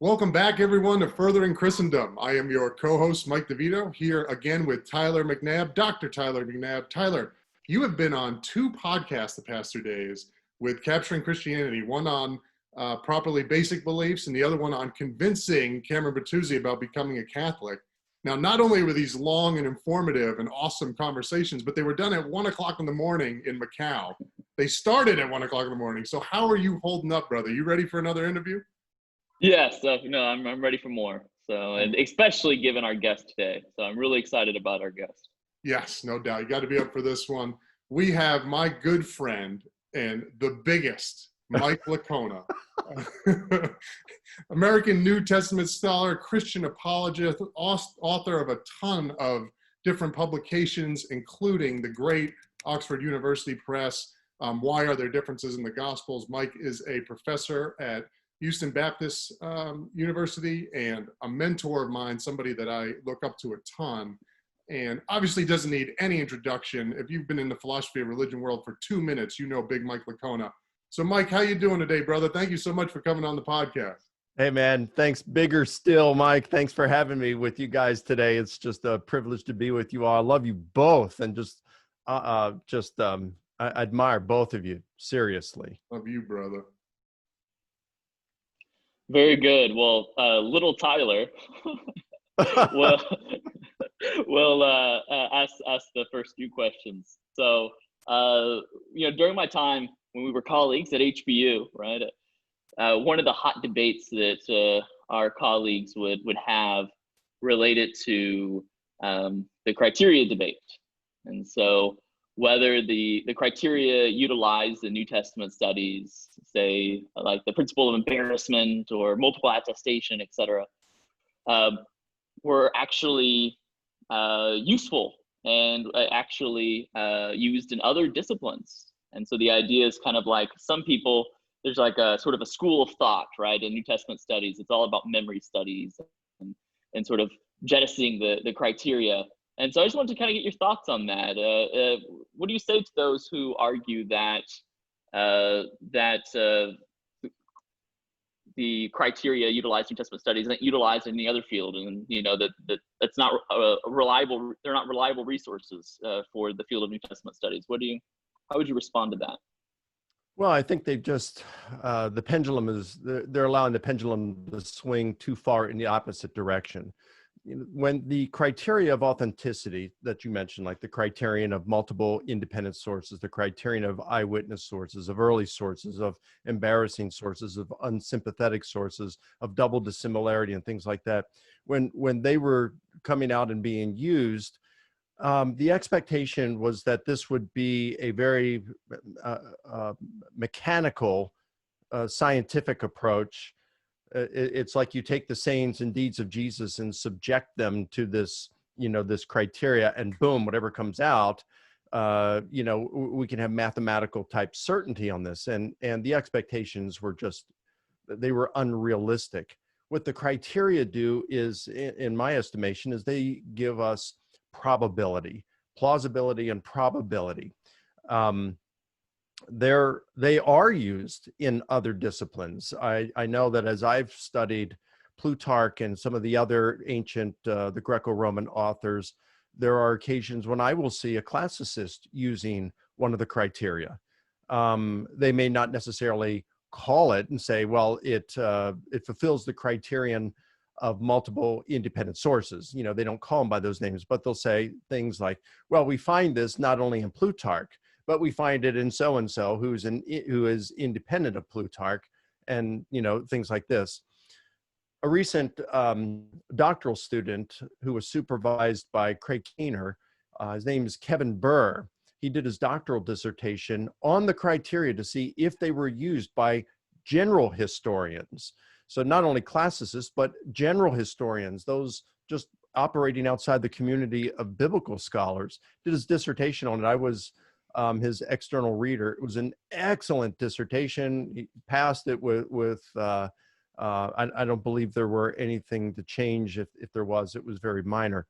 Welcome back, everyone, to Furthering Christendom. I am your co-host, Mike DeVito, here again with Tyler McNabb, Dr. Tyler McNabb. Tyler, you have been on two podcasts the past 2 days with Capturing Christianity, one on properly basic beliefs and the other one on convincing Cameron Bertuzzi about becoming a Catholic. Now, not only were these long and informative and awesome conversations, but they were done at 1 o'clock in the morning in Macau. They started at 1 o'clock in the morning. So how are you holding up, brother? You ready for another interview? Yes, no, I'm ready for more. So, and especially given our guest today. So I'm really excited about our guest. Yes, no doubt. You got to be up for this one. We have my good friend and the biggest, Mike Licona, American New Testament scholar, Christian apologist, author of a ton of different publications, including the great Oxford University Press, Why Are There Differences in the Gospels? Mike is a professor at Houston Baptist University and a mentor of mine, somebody that I look up to a ton, and obviously doesn't need any introduction. If you've been in the philosophy of religion world for 2 minutes, you know Big Mike Licona. So Mike, how you doing today, brother? Thank you so much for coming on the podcast. Hey man, thanks. Bigger still, Mike. Thanks for having me with you guys today. It's just a privilege to be with you all. I love you both, and I admire both of you, seriously. Love you, brother. Very good. Well, little Tyler will ask the first few questions. So, during my time when we were colleagues at HBU, right, one of the hot debates that our colleagues would have related to the criteria debate. And so whether the criteria utilized in New Testament studies, say like the principle of embarrassment or multiple attestation, etc., were actually useful and actually used in other disciplines. And so the idea is kind of like some people, there's like a sort of a school of thought, right? In New Testament studies, it's all about memory studies and sort of jettisoning the criteria. And so I just wanted to kind of get your thoughts on that. What do you say to those who argue that the criteria utilized in New Testament studies isn't utilized in any other field, and that's not reliable? They're not reliable resources for the field of New Testament studies. How would you respond to that? Well, I think they've just the pendulum they're allowing the pendulum to swing too far in the opposite direction. When the criteria of authenticity that you mentioned, like the criterion of multiple independent sources, the criterion of eyewitness sources, of early sources, of embarrassing sources, of unsympathetic sources, of double dissimilarity and things like that, when they were coming out and being used, the expectation was that this would be a very mechanical, scientific approach. It's like you take the sayings and deeds of Jesus and subject them to this, this criteria, and boom, whatever comes out, we can have mathematical type certainty on this. And the expectations were they were unrealistic. What the criteria do is, in my estimation, is they give us probability, plausibility, and probability. They are used in other disciplines. I know that as I've studied Plutarch and some of the other ancient, the Greco-Roman authors, there are occasions when I will see a classicist using one of the criteria. They may not necessarily call it and say, well, it fulfills the criterion of multiple independent sources. They don't call them by those names, but they'll say things like, well, we find this not only in Plutarch, but we find it in so-and-so who is independent of Plutarch, and things like this. A recent doctoral student who was supervised by Craig Keener, his name is Kevin Burr. He did his doctoral dissertation on the criteria to see if they were used by general historians. So not only classicists, but general historians, those just operating outside the community of biblical scholars. Did his dissertation on it. I was his external reader. It was an excellent dissertation. He passed it with I don't believe there were anything to change. If there was, it was very minor.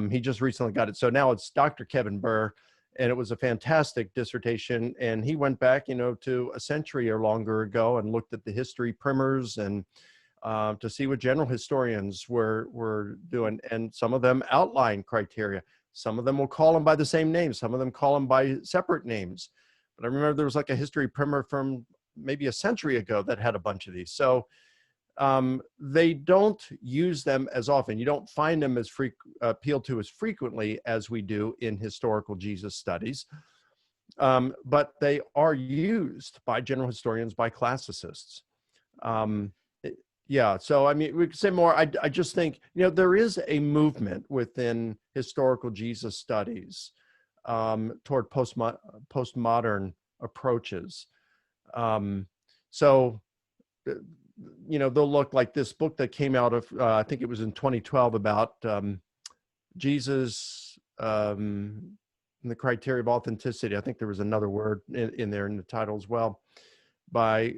He just recently got it. So now it's Dr. Kevin Burr, and it was a fantastic dissertation. And he went back, to a century or longer ago and looked at the history primers and to see what general historians were doing. And some of them outline criteria. Some of them will call them by the same name. Some of them call them by separate names. But I remember there was like a history primer from maybe a century ago that had a bunch of these. So they don't use them as often. You don't find them as appealed to as frequently as we do in historical Jesus studies. But they are used by general historians, by classicists. Yeah, so I mean, we could say more. I just think, there is a movement within historical Jesus studies toward postmodern approaches. So, they'll look like this book that came out of, I think it was in 2012, about Jesus and the criteria of authenticity. I think there was another word in there in the title as well, by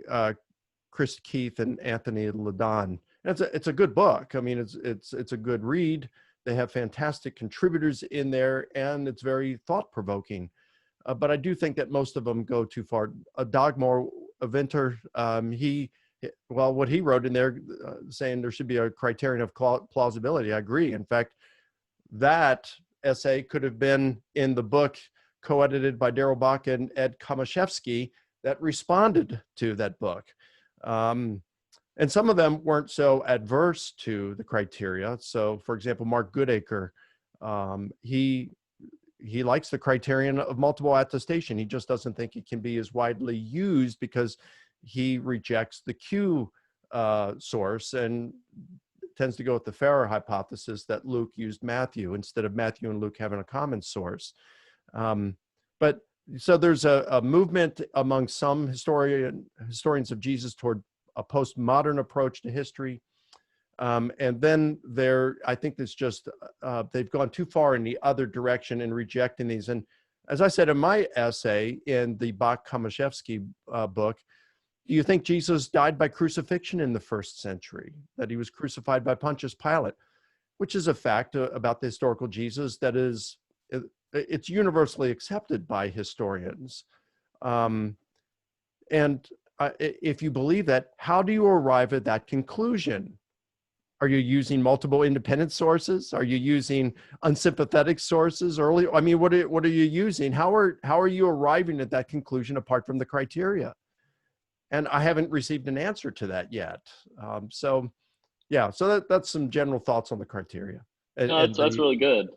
Chris Keith and Anthony Ladon. It's a good book. I mean, it's a good read. They have fantastic contributors in there, and it's very thought-provoking. But I do think that most of them go too far. Dagmar Winter, what he wrote in there, saying there should be a criterion of plausibility. I agree. In fact, that essay could have been in the book co-edited by Darrell Bach and Ed Kamaszewski that responded to that book. And some of them weren't so adverse to the criteria. So, for example, Mark Goodacre, he likes the criterion of multiple attestation. He just doesn't think it can be as widely used because he rejects the Q source and tends to go with the Farrer hypothesis that Luke used Matthew instead of Matthew and Luke having a common source. But so there's a movement among some historians of Jesus toward a postmodern approach to history. And then I think it's just, they've gone too far in the other direction in rejecting these. And as I said in my essay in the Bach-Kamaszewski book, do you think Jesus died by crucifixion in the first century? That he was crucified by Pontius Pilate, which is a fact about the historical Jesus that is, it's universally accepted by historians. And if you believe that, how do you arrive at that conclusion? Are you using multiple independent sources? Are you using unsympathetic sources early? I mean, what are you using? How are you arriving at that conclusion apart from the criteria? And I haven't received an answer to that yet. So that's some general thoughts on the criteria. That's really good.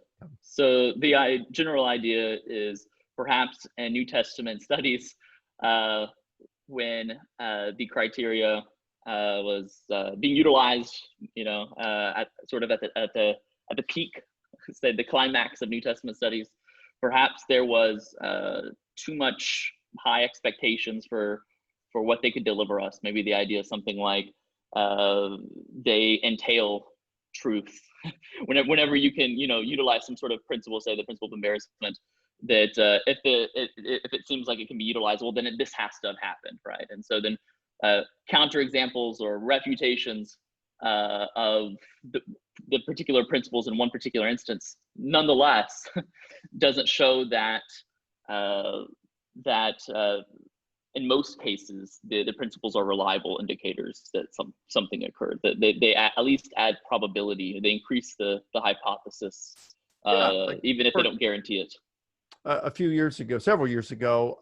So the general idea is perhaps in New Testament studies, when the criteria was being utilized, at the peak, say the climax of New Testament studies, perhaps there was too much high expectations for what they could deliver us. Maybe the idea is something like they entail truth. Whenever you can, utilize some sort of principle, say the principle of embarrassment, that if it seems like it can be utilized, well, then this has to have happened, right? And so then counterexamples or refutations of the particular principles in one particular instance, nonetheless, doesn't show that in most cases the principles are reliable indicators that something occurred. That they at least add probability. They increase the hypothesis, even if they don't guarantee it. Several years ago,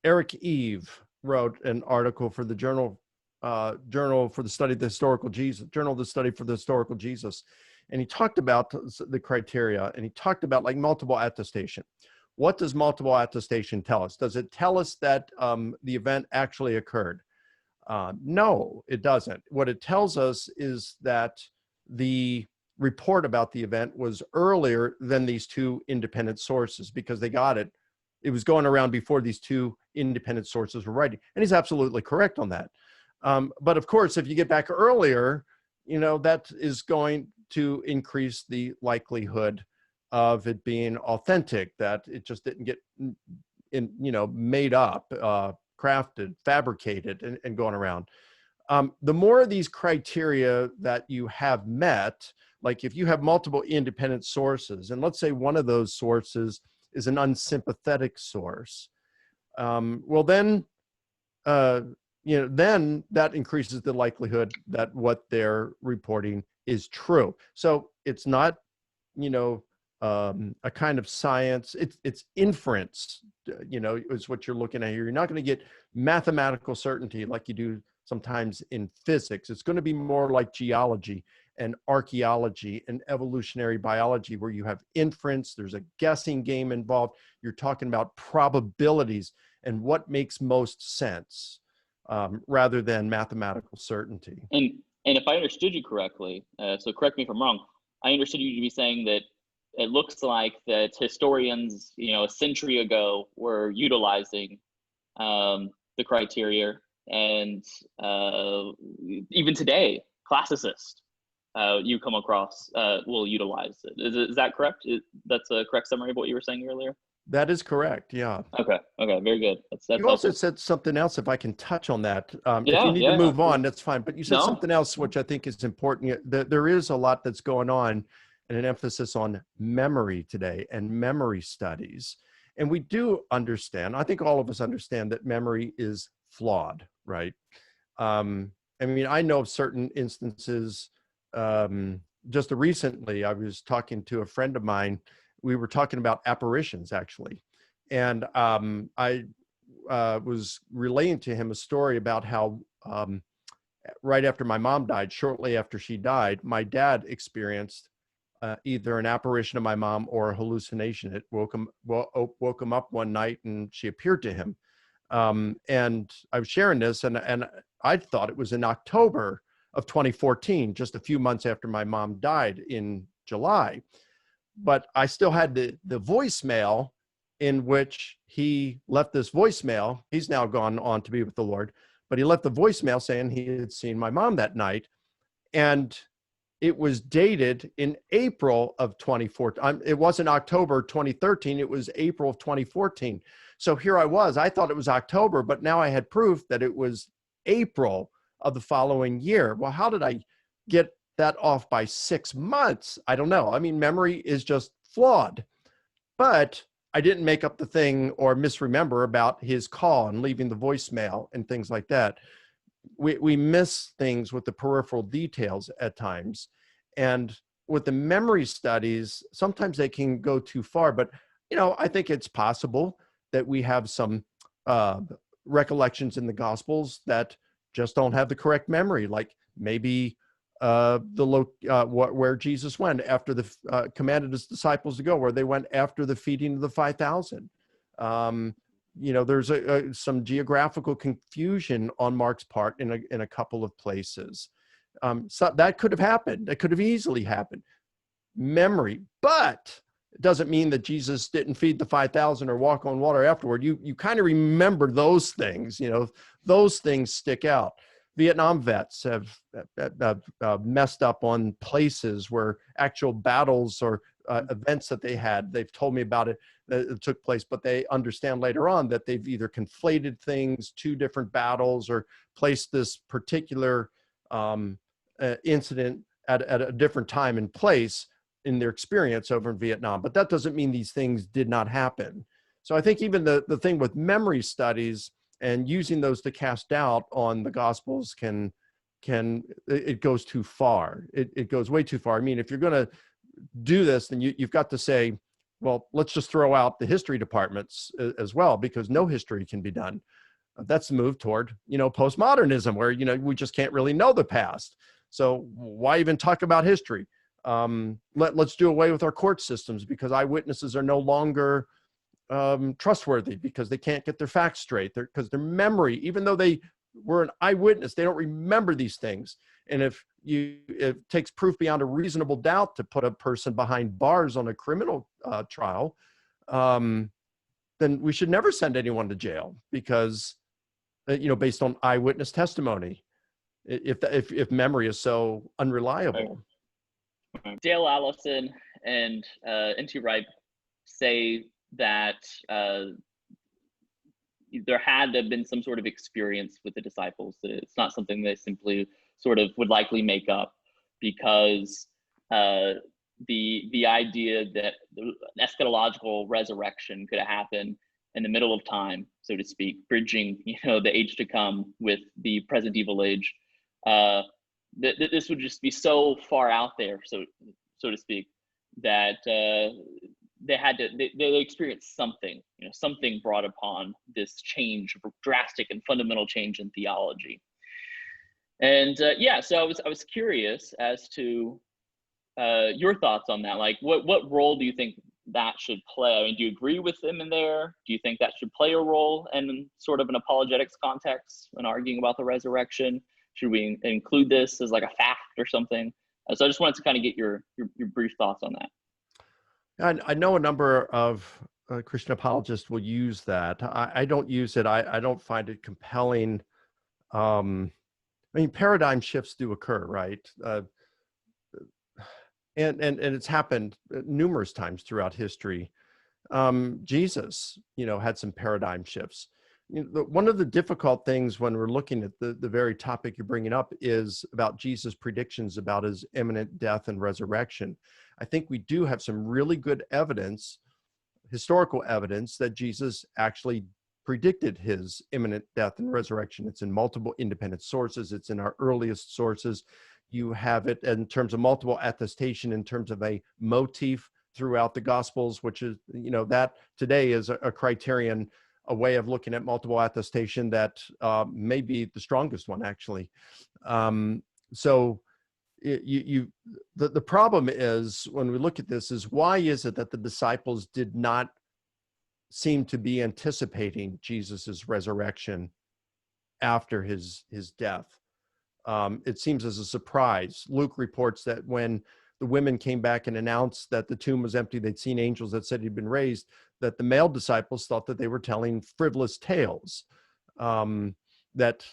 Eric Eve wrote an article for the Journal for the Study of the Historical Jesus, Journal of the Study for the Historical Jesus, and he talked about the criteria, and he talked about like multiple attestation. What does multiple attestation tell us? Does it tell us that the event actually occurred? No, it doesn't. What it tells us is that the report about the event was earlier than these two independent sources because they got it. It was going around before these two independent sources were writing. And he's absolutely correct on that. But of course, if you get back earlier, that is going to increase the likelihood of it being authentic, that it just didn't get made up, crafted, fabricated, and going around. The more of these criteria that you have met, like if you have multiple independent sources, and let's say one of those sources is an unsympathetic source, well then then that increases the likelihood that what they're reporting is true. So it's not, a kind of science. It's inference, is what you're looking at here. You're not going to get mathematical certainty like you do sometimes in physics. It's going to be more like geology and archaeology and evolutionary biology, where you have inference, there's a guessing game involved. You're talking about probabilities and what makes most sense, rather than mathematical certainty. And if I understood you correctly, so correct me if I'm wrong, I understood you to be saying that it looks like that historians, a century ago were utilizing the criteria, and even today, classicists you come across will utilize it. Is that correct? That's a correct summary of what you were saying earlier? That is correct. Yeah. Okay. Very good. That's You also helpful. said something else, if I can touch on that. If Yeah, you need to move on, that's fine. But you said No. something else, which I think is important. There is a lot that's going on, and an emphasis on memory today and memory studies. And we do understand, I think all of us understand, that memory is flawed, right? I know of certain instances. Just recently, I was talking to a friend of mine. We were talking about apparitions, actually. And I was relaying to him a story about how right after my mom died, shortly after she died, my dad experienced either an apparition of my mom or a hallucination. It woke him up one night, and she appeared to him. And I was sharing this, and I thought it was in October of 2014, just a few months after my mom died in July. But I still had the voicemail in which he left this voicemail. He's now gone on to be with the Lord, but he left the voicemail saying he had seen my mom that night. And it was dated in April of 2014. It wasn't October 2013. It was April of 2014. So here I was. I thought it was October, but now I had proof that it was April of the following year. Well, how did I get that off by 6 months? I don't know. Memory is just flawed. But I didn't make up the thing or misremember about his call and leaving the voicemail and things like that. We miss things with the peripheral details at times. And with the memory studies, sometimes they can go too far. But, I think it's possible that we have some recollections in the Gospels that just don't have the correct memory. Like maybe where Jesus went after the commanded his disciples to go, where they went after the feeding of the 5,000. There's some geographical confusion on Mark's part in a couple of places. So that could have happened. That could have easily happened. Memory, but it doesn't mean that Jesus didn't feed the 5,000 or walk on water afterward. You kind of remember those things. Those things stick out. Vietnam vets have messed up on places where actual battles or events that they had. They've told me about it, that it took place, but they understand later on that they've either conflated things, two different battles, or placed this particular incident at a different time and place in their experience over in Vietnam. But that doesn't mean these things did not happen. So I think even the thing with memory studies and using those to cast doubt on the Gospels it goes too far. It goes way too far. If you're going to do this, then you've got to say, well, let's just throw out the history departments as well, because no history can be done. That's the move toward, postmodernism, where, we just can't really know the past. So why even talk about history? Let's do away with our court systems, because eyewitnesses are no longer trustworthy, because they can't get their facts straight, because their memory, even though they were an eyewitness, they don't remember these things. And if it takes proof beyond a reasonable doubt to put a person behind bars on a criminal trial, then we should never send anyone to jail, because based on eyewitness testimony, if memory is so unreliable. Dale Allison and N.T. Wright say that there had to have been some sort of experience with the disciples. It's not something they simply sort of would likely make up, because the idea that an eschatological resurrection could happen in the middle of time, so to speak, bridging, the age to come with the present evil age. This would just be so far out there, so to speak, that they experienced something, something brought upon this change, drastic and fundamental change in theology. And so I was curious as to your thoughts on that. Like, what role do you think that should play? I mean, do you agree with them in there? Do you think that should play a role in sort of an apologetics context when arguing about the resurrection? Should we include this as like a fact or something? So I just wanted to kind of get your brief thoughts on that. I know a number of Christian apologists will use that. I don't use it. I don't find it compelling. I mean, paradigm shifts do occur, right? And it's happened numerous times throughout history. Jesus, had some paradigm shifts. One of the difficult things when we're looking at the very topic you're bringing up is about Jesus' predictions about his imminent death and resurrection. I think we do have some really good evidence, historical evidence, that Jesus actually predicted his imminent death and resurrection. It's in multiple independent sources. It's in our earliest sources. You have it in terms of multiple attestation, in terms of a motif throughout the Gospels, which is, that today is a criterion, a way of looking at multiple attestation that may be the strongest one, actually. So the problem is, when we look at this, is why is it that the disciples did not seem to be anticipating Jesus's resurrection after his death? It seems as a surprise. Luke reports that when the women came back and announced that the tomb was empty, they'd seen angels that said he'd been raised, that the male disciples thought that they were telling frivolous tales. That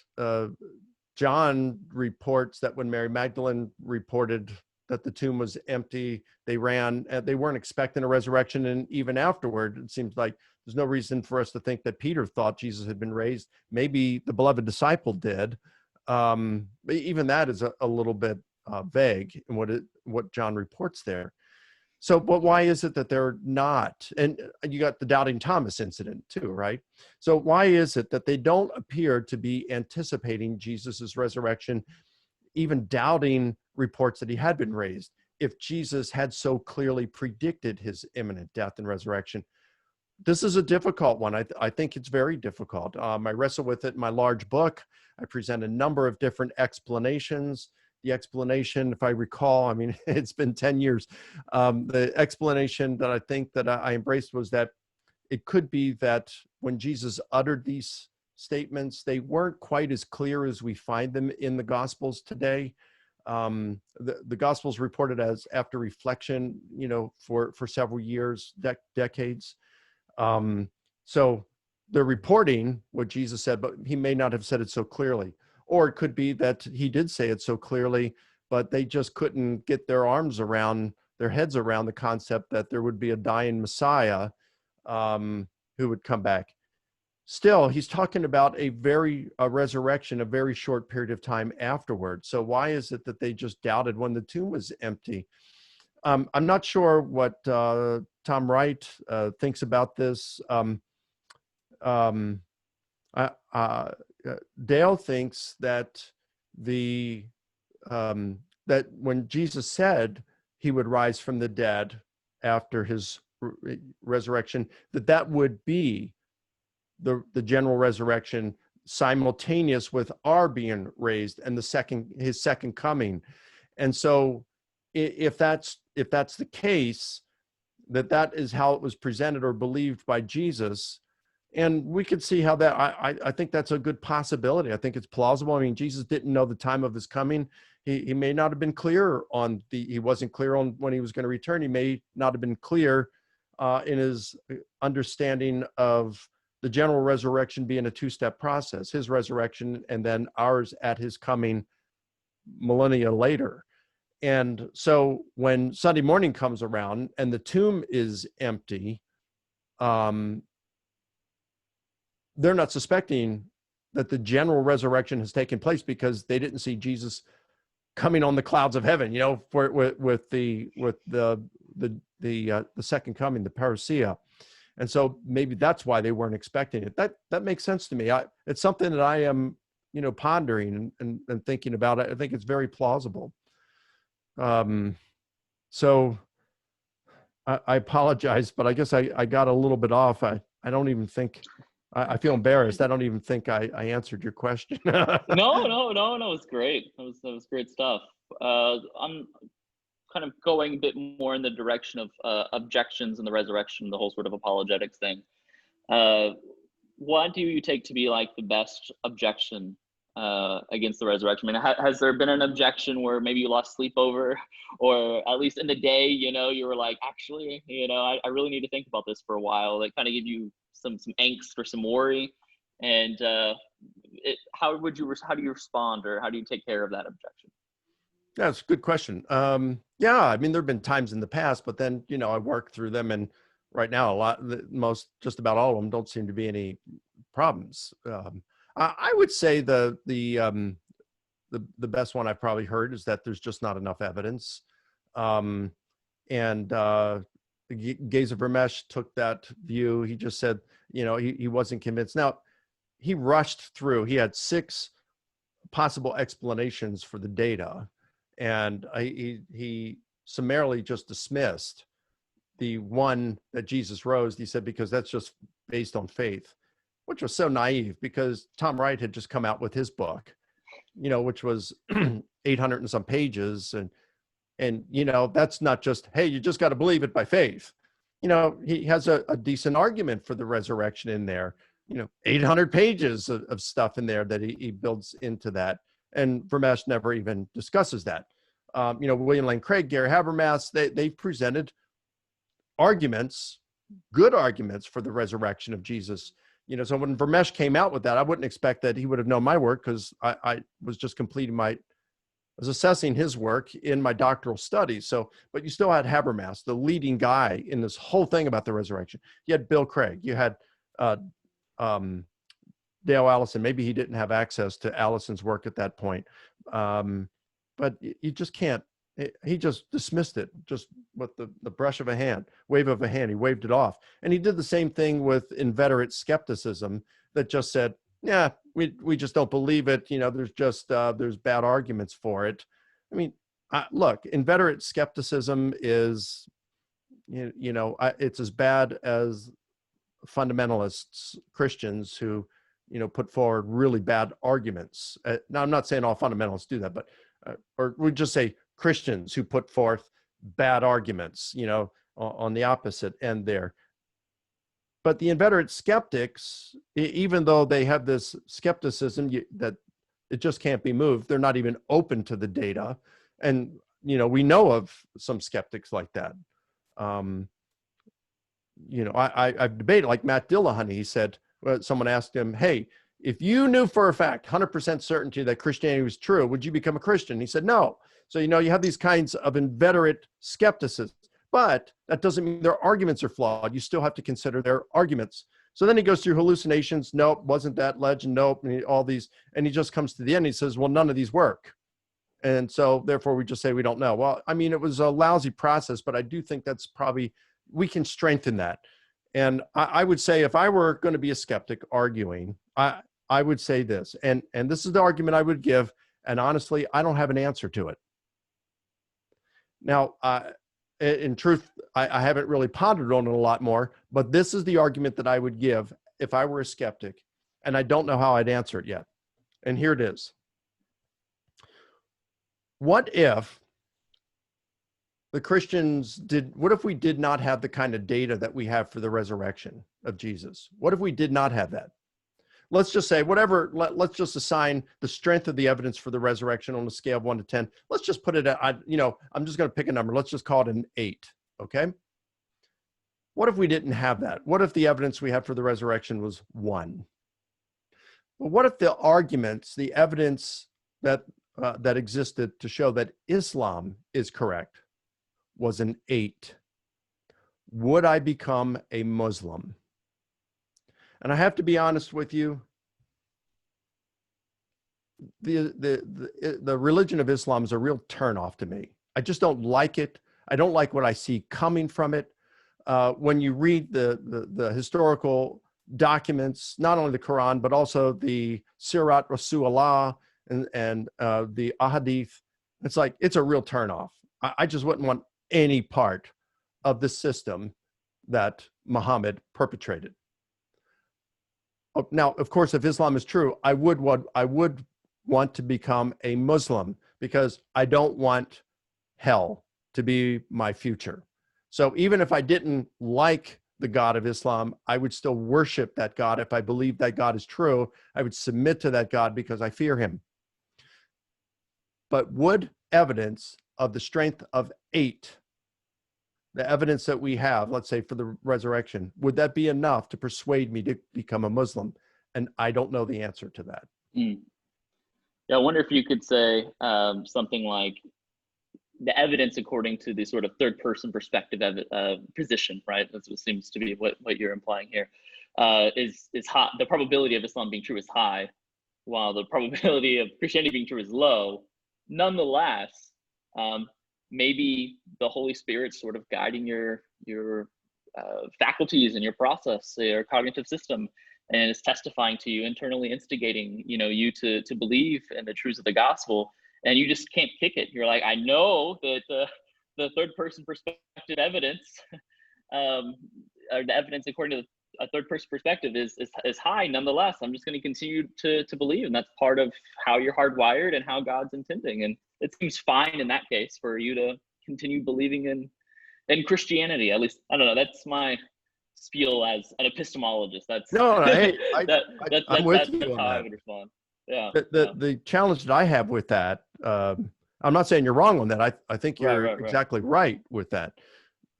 John reports that when Mary Magdalene reported that the tomb was empty, they ran, they weren't expecting a resurrection. And even afterward, it seems like there's no reason for us to think that Peter thought Jesus had been raised. Maybe the beloved disciple did. But even that is a little bit vague in what John reports there. So, but why is it that they're not? And you got the doubting Thomas incident too, right? So why is it that they don't appear to be anticipating Jesus's resurrection, even doubting reports that he had been raised, if Jesus had so clearly predicted his imminent death and resurrection? This is a difficult one. I think it's very difficult. I wrestle with it in my large book. I present a number of different explanations. The explanation, if I recall, I mean, it's been 10 years. The explanation that I think that I embraced was that it could be that when Jesus uttered these statements, they weren't quite as clear as we find them in the Gospels today. The Gospels reported as after reflection, for several years, decades. So they're reporting what Jesus said, but he may not have said it so clearly. Or it could be that he did say it so clearly, but they just couldn't get their heads around the concept that there would be a dying Messiah who would come back. Still, he's talking about a resurrection, a very short period of time afterward. So why is it that they just doubted when the tomb was empty? I'm not sure what Tom Wright thinks about this. Dale thinks that that when Jesus said he would rise from the dead after his resurrection, that would be the general resurrection simultaneous with our being raised and his second coming. And so if that's the case, that is how it was presented or believed by Jesus. And we could see how that, I think that's a good possibility. I think it's plausible. I mean, Jesus didn't know the time of his coming. He may not have been clear he wasn't clear on when he was going to return. He may not have been clear in his understanding of the general resurrection being a two-step process, his resurrection and then ours at his coming millennia later. And so when Sunday morning comes around and the tomb is empty, they're not suspecting that the general resurrection has taken place because they didn't see Jesus coming on the clouds of heaven, with the second coming, the parousia. And so maybe that's why they weren't expecting it. That makes sense to me. It's something that I am, pondering and thinking about. I think it's very plausible. So I apologize, but I guess I got a little bit off. I don't even think, I feel embarrassed. I don't even think I answered your question. No, it's great. That was great stuff. I'm kind of going a bit more in the direction of objections and the resurrection, the whole sort of apologetics thing. What do you take to be like the best objection against the resurrection? I mean, has there been an objection where maybe you lost sleep over, or at least in the day, you were like, actually, I really need to think about this for a while. That kind of give you some angst or some worry, and how do you respond, or how do you take care of that objection? Yeah, it's a good question. Yeah, I mean, there've been times in the past, but then, I work through them, and right now, just about all of them don't seem to be any problems. I would say the best one I've probably heard is that there's just not enough evidence. And Geza Vermesh took that view. He just said, he wasn't convinced. Now, he rushed through. He had 6 possible explanations for the data, and he summarily just dismissed the one that Jesus rose. He said, because that's just based on faith, which was so naive, because Tom Wright had just come out with his book, which was 800 and some pages. And that's not just, hey, you just got to believe it by faith. He has a decent argument for the resurrection in there, 800 pages of stuff in there that he builds into that. And Vermesh never even discusses that. William Lane Craig, Gary Habermas, they presented good arguments for the resurrection of Jesus. So when Vermesh came out with that, I wouldn't expect that he would have known my work, because I was just was assessing his work in my doctoral studies. So, but you still had Habermas, the leading guy in this whole thing about the resurrection. You had Bill Craig, you had Dale Allison. Maybe he didn't have access to Allison's work at that point. But you just can't, he just dismissed it just with the brush of a hand, wave of a hand. He waved it off. And he did the same thing with inveterate skepticism that just said, yeah, we just don't believe it. There's just, there's bad arguments for it. I mean, look, inveterate skepticism is, it's as bad as fundamentalists, Christians who, put forward really bad arguments. Now, I'm not saying all fundamentalists do that, but, or we just say Christians who put forth bad arguments, on the opposite end there. But the inveterate skeptics, even though they have this skepticism that it just can't be moved, they're not even open to the data. And, we know of some skeptics like that. I've debated, like Matt Dillahunty. He said, someone asked him, hey, if you knew for a fact, 100% certainty that Christianity was true, would you become a Christian? He said, no. So, you have these kinds of inveterate skepticism, but that doesn't mean their arguments are flawed. You still have to consider their arguments. So then he goes through hallucinations. Nope, wasn't that legend? Nope, and all these. And he just comes to the end. He says, well, none of these work. And so therefore we just say we don't know. Well, I mean, it was a lousy process, but I do think that's probably, we can strengthen that. And I would say, if I were going to be a skeptic arguing, I would say this, and this is the argument I would give. And honestly, I don't have an answer to it. Now, in truth, I haven't really pondered on it a lot more, but this is the argument that I would give if I were a skeptic, and I don't know how I'd answer it yet. And here it is. What if what if we did not have the kind of data that we have for the resurrection of Jesus? What if we did not have that? Let's just say let's just assign the strength of the evidence for the resurrection on a scale of 1 to 10. Let's just put it at, I'm just going to pick a number. Let's just call it an 8. Okay. What if we didn't have that? What if the evidence we had for the resurrection was 1? But what if the arguments, the evidence that existed to show that Islam is correct was an 8? Would I become a Muslim? And I have to be honest with you, the religion of Islam is a real turnoff to me. I just don't like it. I don't like what I see coming from it. when you read the historical documents, not only the Quran, but also the Sirat Rasulullah and the Ahadith, it's like, it's a real turnoff. I just wouldn't want any part of the system that Muhammad perpetrated. Now, of course, if Islam is true, I would want to become a Muslim because I don't want hell to be my future. So even if I didn't like the God of Islam, I would still worship that God. If I believe that God is true, I would submit to that God because I fear him. But would evidence of the strength of 8, the evidence that we have, let's say for the resurrection, would that be enough to persuade me to become a Muslim? And I don't know the answer to that. Yeah, I wonder if you could say something like the evidence according to the sort of third-person perspective position, right? That's what seems to be what you're implying here. Is high. The probability of Islam being true is high, while the probability of Christianity being true is low. Nonetheless, maybe the Holy Spirit sort of guiding your faculties and your process, your cognitive system, and is testifying to you, internally instigating, you to believe in the truths of the gospel, and you just can't kick it. You're like, I know that the third person perspective evidence, or the evidence according to a third person perspective is high. Nonetheless, I'm just going to continue to believe, and that's part of how you're hardwired and how God's intending. And it seems fine in that case for you to continue believing in Christianity. At least, I don't know. That's my spiel as an epistemologist. That's No, hey, I'm with that's you on how that. I would respond. Yeah. The challenge that I have with that, I'm not saying you're wrong on that. I think you're exactly right with that.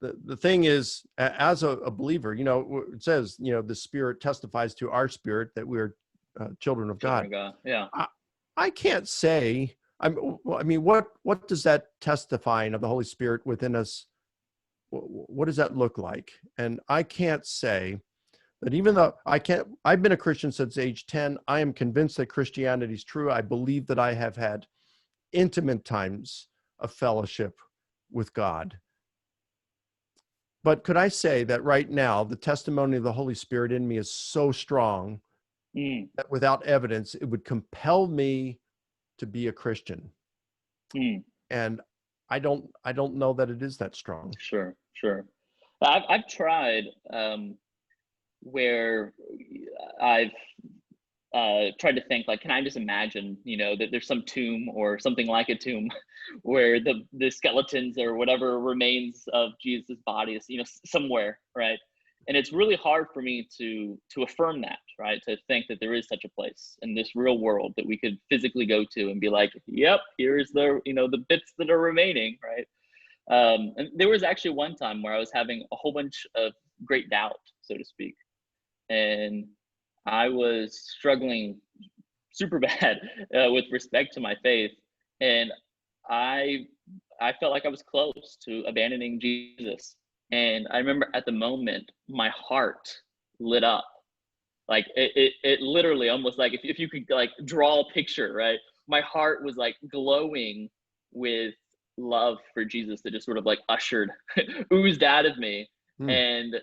The thing is, as a believer, it says, the Spirit testifies to our spirit that we're children of God. Yeah. I can't say. I mean, what does that testifying of the Holy Spirit within us? What does that look like? And I can't say that, even though I've been a Christian since age 10. I am convinced that Christianity is true. I believe that I have had intimate times of fellowship with God. But could I say that right now, the testimony of the Holy Spirit in me is so strong that without evidence, it would compel me to be a Christian? And I don't know that it is that strong. Sure. I've tried where I've tried to think, like, can I just imagine, that there's some tomb or something like a tomb where the skeletons or whatever remains of Jesus' body is, somewhere, right? And it's really hard for me to affirm that, right? To think that there is such a place in this real world that we could physically go to and be like, yep, here's the bits that are remaining, right? And there was actually one time where I was having a whole bunch of great doubt, so to speak. And I was struggling super bad with respect to my faith. And I felt like I was close to abandoning Jesus. And I remember at the moment, my heart lit up. Like it literally almost like if you could like draw a picture, right? My heart was like glowing with love for Jesus that just sort of like oozed out of me. And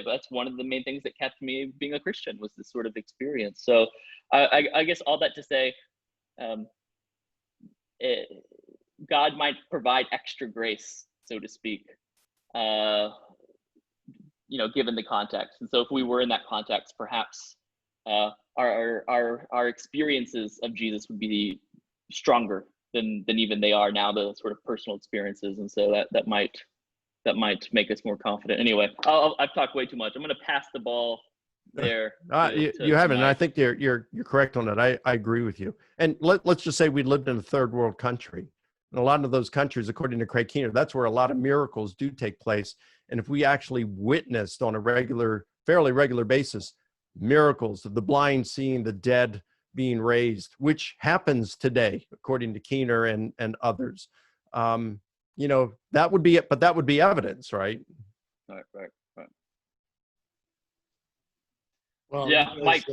that's one of the main things that kept me being a Christian, was this sort of experience. So I guess all that to say, God might provide extra grace, so to speak, given the context. And so if we were in that context, perhaps our experiences of Jesus would be stronger than even they are now, the sort of personal experiences. And so that might make us more confident. Anyway, I've talked way too much. I'm going to pass the ball there. You haven't, and I think you're correct on that. I agree with you. And let's just say we lived in a third world country. And a lot of those countries, according to Craig Keener, that's where a lot of miracles do take place. And if we actually witnessed on a fairly regular basis, miracles of the blind seeing, the dead being raised, which happens today, according to Keener and others, that would be it, but that would be evidence, right? Right. Well, yeah, Mike.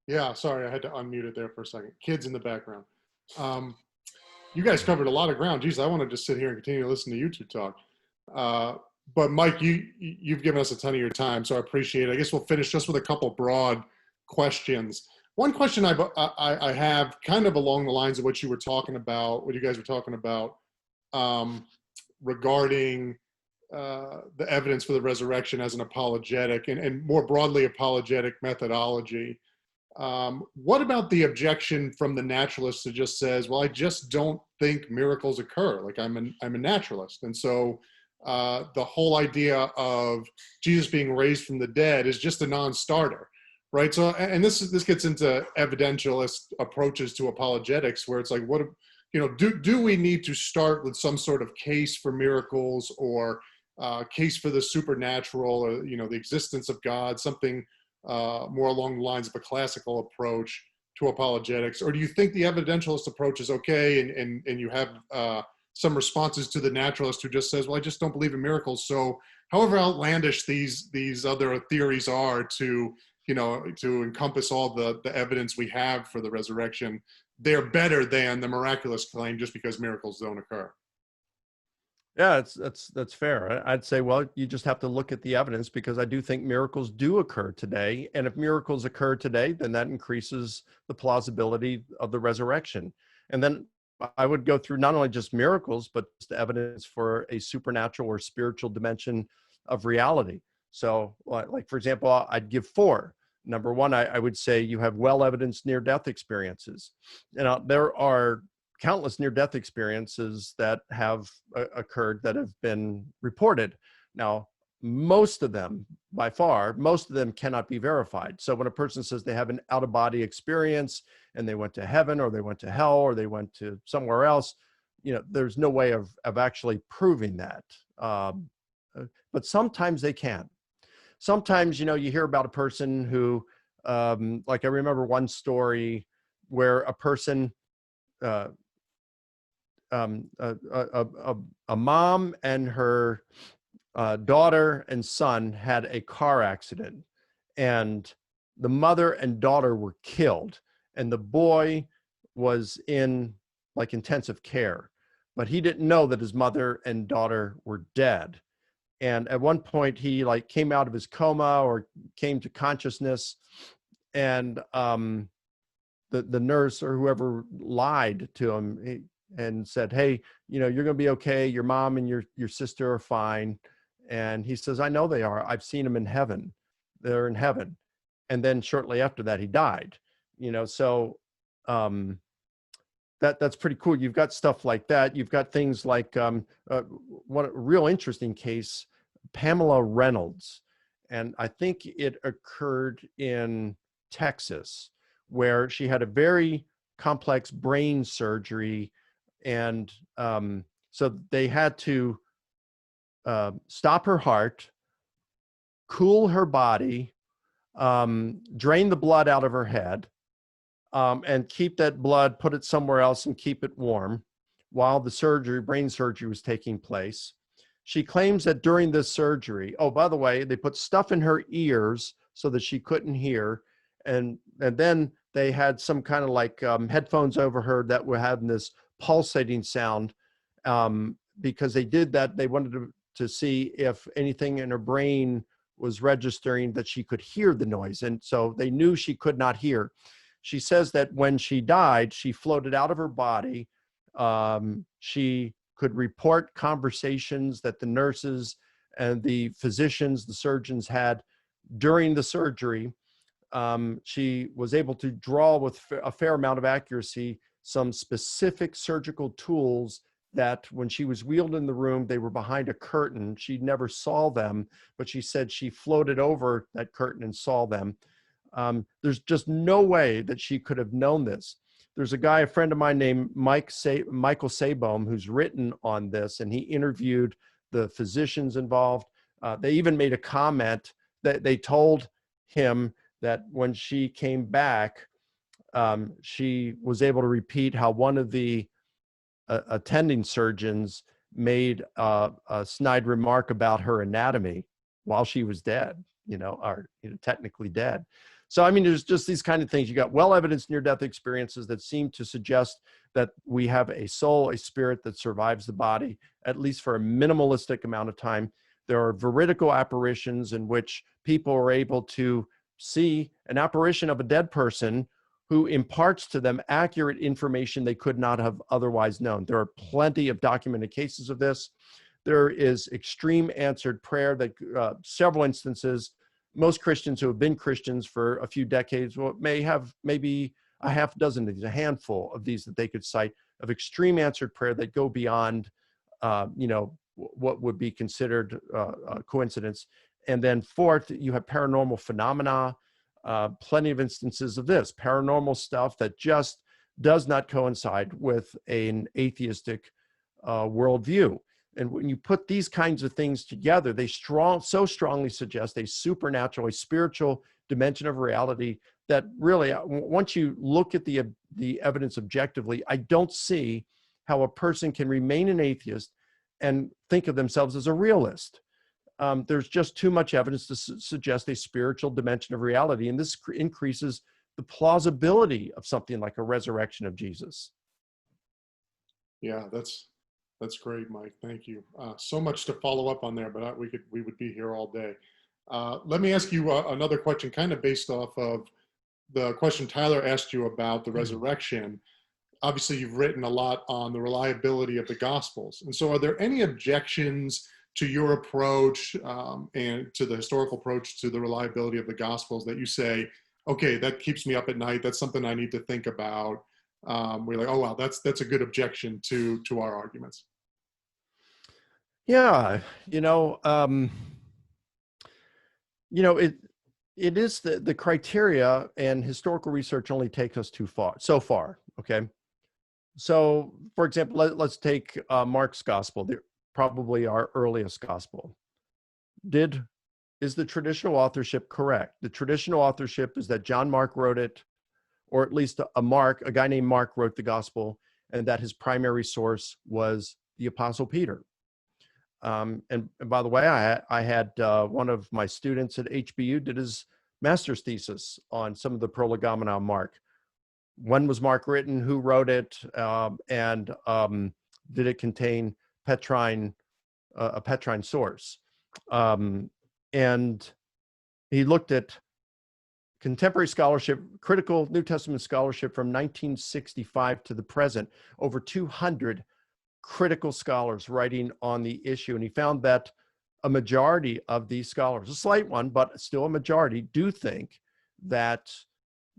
Yeah, sorry, I had to unmute it there for a second. Kids in the background. You guys covered a lot of ground. Geez, I want to just sit here and continue to listen to you two talk. But Mike, you've given us a ton of your time, so I appreciate it. I guess we'll finish just with a couple broad questions. One question I have, kind of along the lines of what you were talking about, what you guys were talking about, regarding the evidence for the resurrection as an apologetic, and more broadly apologetic methodology. What about the objection from the naturalist that just says, well, I just don't think miracles occur. Like I'm a naturalist. And so the whole idea of Jesus being raised from the dead is just a non-starter, right? So, and this gets into evidentialist approaches to apologetics, where it's like, what, do we need to start with some sort of case for miracles, or case for the supernatural, or the existence of God, something more along the lines of a classical approach to apologetics? Or do you think the evidentialist approach is okay, and you have some responses to the naturalist who just says, well, I just don't believe in miracles, so however outlandish these other theories are to encompass all the evidence we have for the resurrection, they're better than the miraculous claim just because miracles don't occur? Yeah, that's fair. I'd say, well, you just have to look at the evidence, because I do think miracles do occur today. And if miracles occur today, then that increases the plausibility of the resurrection. And then I would go through not only just miracles, but just evidence for a supernatural or spiritual dimension of reality. So like, for example, I'd give four. Number one, I would say you have well-evidenced near-death experiences. There are countless near-death experiences that have occurred that have been reported. Now, most of them, by far, most of them cannot be verified. So when a person says they have an out-of-body experience and they went to heaven, or they went to hell, or they went to somewhere else, there's no way of actually proving that. But sometimes they can. Sometimes, you hear about a person who, like I remember one story where a person, a mom and her daughter and son had a car accident, and the mother and daughter were killed, and the boy was in like intensive care, but he didn't know that his mother and daughter were dead. And at one point he like came out of his coma, or came to consciousness, and the nurse or whoever lied to him and said, hey, you're going to be okay. Your mom and your sister are fine. And he says, I know they are. I've seen them in heaven. They're in heaven. And then shortly after that, he died. So that's pretty cool. You've got stuff like that. You've got things like one real interesting case, Pamela Reynolds. And I think it occurred in Texas, where she had a very complex brain surgery. And so they had to stop her heart, cool her body, drain the blood out of her head, and keep that blood, put it somewhere else and keep it warm while the brain surgery was taking place. She claims that during this surgery, oh, by the way, they put stuff in her ears so that she couldn't hear. And then they had some kind of like headphones over her that were having this pulsating sound, because they did that. They wanted to see if anything in her brain was registering that she could hear the noise. And so they knew she could not hear. She says that when she died, she floated out of her body. She could report conversations that the nurses and the physicians, the surgeons had during the surgery. She was able to draw with a fair amount of accuracy some specific surgical tools that when she was wheeled in the room, they were behind a curtain. She never saw them, but she said she floated over that curtain and saw them. There's just no way that she could have known this. There's a friend of mine named Michael Saboom, who's written on this, and he interviewed the physicians involved. They even made a comment that they told him that when she came back, she was able to repeat how one of the attending surgeons made a snide remark about her anatomy while she was dead, or technically dead. So, I mean, there's just these kind of things. You got well-evidenced near-death experiences that seem to suggest that we have a soul, a spirit that survives the body, at least for a minimalistic amount of time. There are veridical apparitions in which people are able to see an apparition of a dead person who imparts to them accurate information they could not have otherwise known. There are plenty of documented cases of this. There is extreme answered prayer that several instances. Most Christians who have been Christians for a few decades may have maybe a half dozen of these, a handful of these that they could cite of extreme answered prayer that go beyond, what would be considered a coincidence. And then fourth, you have paranormal phenomena, plenty of instances of this, paranormal stuff that just does not coincide with an atheistic worldview. And when you put these kinds of things together, they so strongly suggest a supernatural, a spiritual dimension of reality that really, once you look at the evidence objectively, I don't see how a person can remain an atheist and think of themselves as a realist. There's just too much evidence to suggest a spiritual dimension of reality, and this increases the plausibility of something like a resurrection of Jesus. Yeah, that's great, Mike. Thank you. So much to follow up on there, but we would be here all day. Let me ask you another question, kind of based off of the question Tyler asked you about the resurrection. Obviously, you've written a lot on the reliability of the Gospels, and so are there any objections to your approach and to the historical approach to the reliability of the Gospels that you say, okay, that keeps me up at night. That's something I need to think about. We're like, oh wow, that's a good objection to our arguments. Yeah, it is the criteria, and historical research only takes us so far. Okay, so for example, let's take Mark's gospel, probably our earliest gospel. Is the traditional authorship correct? The traditional authorship is that John Mark wrote it, or at least a guy named Mark wrote the gospel, and that his primary source was the Apostle Peter. And by the way, I had one of my students at HBU did his master's thesis on some of the prolegomena on Mark. When was Mark written? Who wrote it? And did it contain a Petrine source? And he looked at contemporary scholarship, critical New Testament scholarship from 1965 to the present, over 200 critical scholars writing on the issue. And he found that a majority of these scholars, a slight one, but still a majority, do think that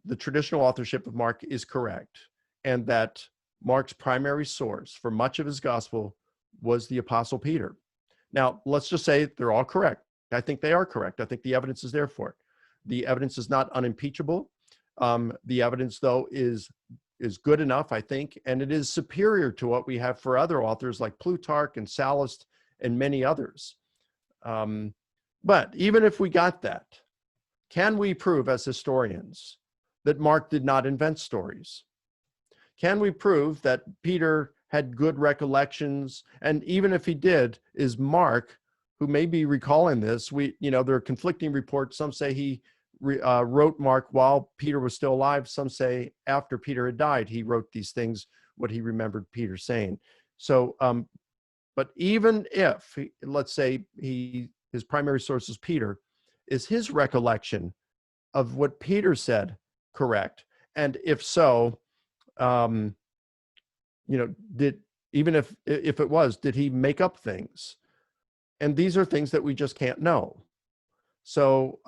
the traditional authorship of Mark is correct, and that Mark's primary source for much of his gospel was the Apostle Peter. Now, let's just say they're all correct. I think they are correct. I think the evidence is there for it. The evidence is not unimpeachable. The evidence, though, is good enough, I think, and it is superior to what we have for other authors like Plutarch and Sallust and many others. But even if we got that, can we prove as historians that Mark did not invent stories? Can we prove that Peter had good recollections? And even if he did, is Mark, who may be recalling this, there are conflicting reports. Some say he wrote Mark while Peter was still alive. Some say after Peter had died, he wrote these things, what he remembered Peter saying. So, but even if, let's say his primary source is Peter, is his recollection of what Peter said correct? And if so, even if it was, did he make up things? And these are things that we just can't know. So,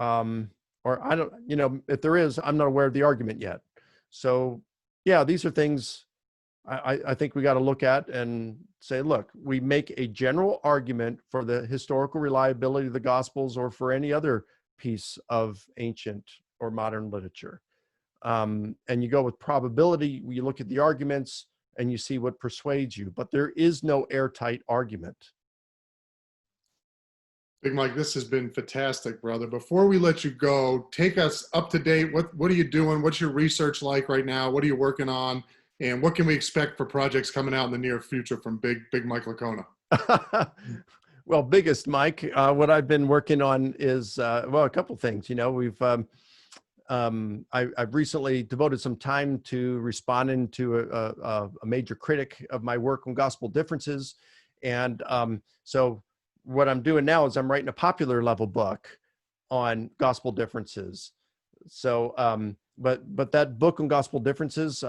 or I don't, if there is, I'm not aware of the argument yet. So yeah, these are things I think we got to look at and say, look, we make a general argument for the historical reliability of the Gospels or for any other piece of ancient or modern literature. And you go with probability, you look at the arguments and you see what persuades you, but there is no airtight argument. Big Mike, this has been fantastic, brother. Before we let you go, take us up to date. What are you doing? What's your research like right now? What are you working on? And what can we expect for projects coming out in the near future from Big Mike Licona? Well, biggest Mike, what I've been working on is, a couple things. We've I've recently devoted some time to responding to a major critic of my work on gospel differences. And so what I'm doing now is I'm writing a popular level book on gospel differences. So, but that book on gospel differences,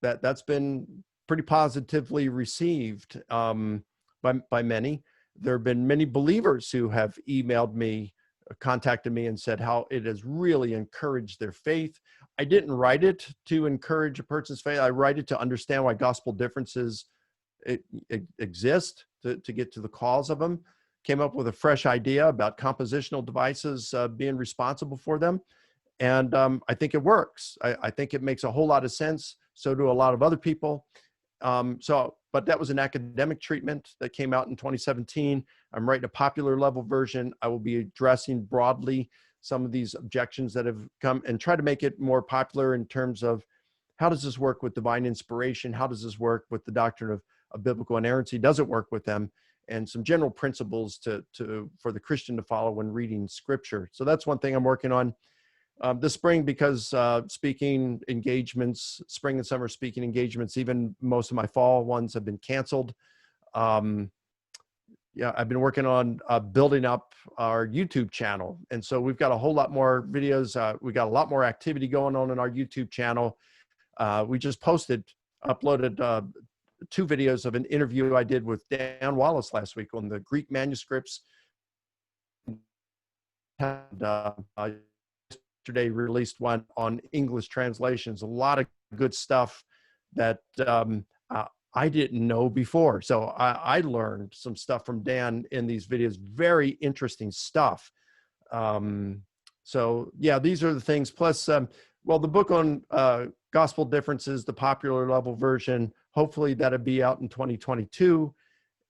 that's been pretty positively received by many. There have been many believers who have emailed me, contacted me, and said how it has really encouraged their faith. I didn't write it to encourage a person's faith. I write it to understand why gospel differences exist, to get to the cause of them. Came up with a fresh idea about compositional devices being responsible for them. And I think it works. I think it makes a whole lot of sense. So do a lot of other people. But that was an academic treatment that came out in 2017. I'm writing a popular level version. I will be addressing broadly some of these objections that have come and try to make it more popular in terms of how does this work with divine inspiration? How does this work with the doctrine of biblical inerrancy? Does it work with them? And some general principles for the Christian to follow when reading scripture. So that's one thing I'm working on this spring, because speaking engagements, spring and summer speaking engagements, even most of my fall ones have been canceled. Yeah, I've been working on building up our YouTube channel. And so we've got a whole lot more videos. We got a lot more activity going on in our YouTube channel. We just uploaded 2 videos of an interview I did with Dan Wallace last week on the Greek manuscripts. And yesterday released one on English translations. A lot of good stuff that I didn't know before. So I learned some stuff from Dan in these videos. Very interesting stuff. So yeah, these are the things. Plus, well, the book on gospel differences, the popular level version, hopefully that'll be out in 2022.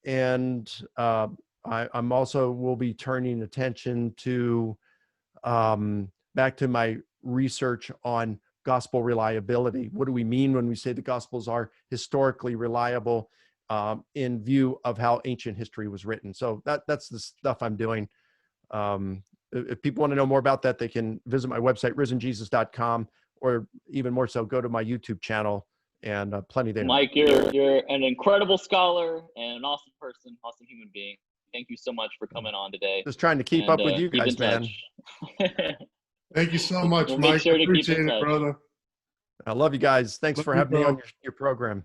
And I'm also will be turning attention to back to my research on gospel reliability. What do we mean when we say the gospels are historically reliable in view of how ancient history was written? So that's the stuff I'm doing. If people want to know more about that, they can visit my website, risenjesus.com, or even more so, go to my YouTube channel, and plenty there. Mike, you're an incredible scholar and an awesome person, awesome human being. Thank you so much for coming on today. Just trying to keep up with you guys, man. Thank you so much, We'll Mike. make sure to keep Appreciate in it, touch. brother. I love you guys. Thanks for having me on your program.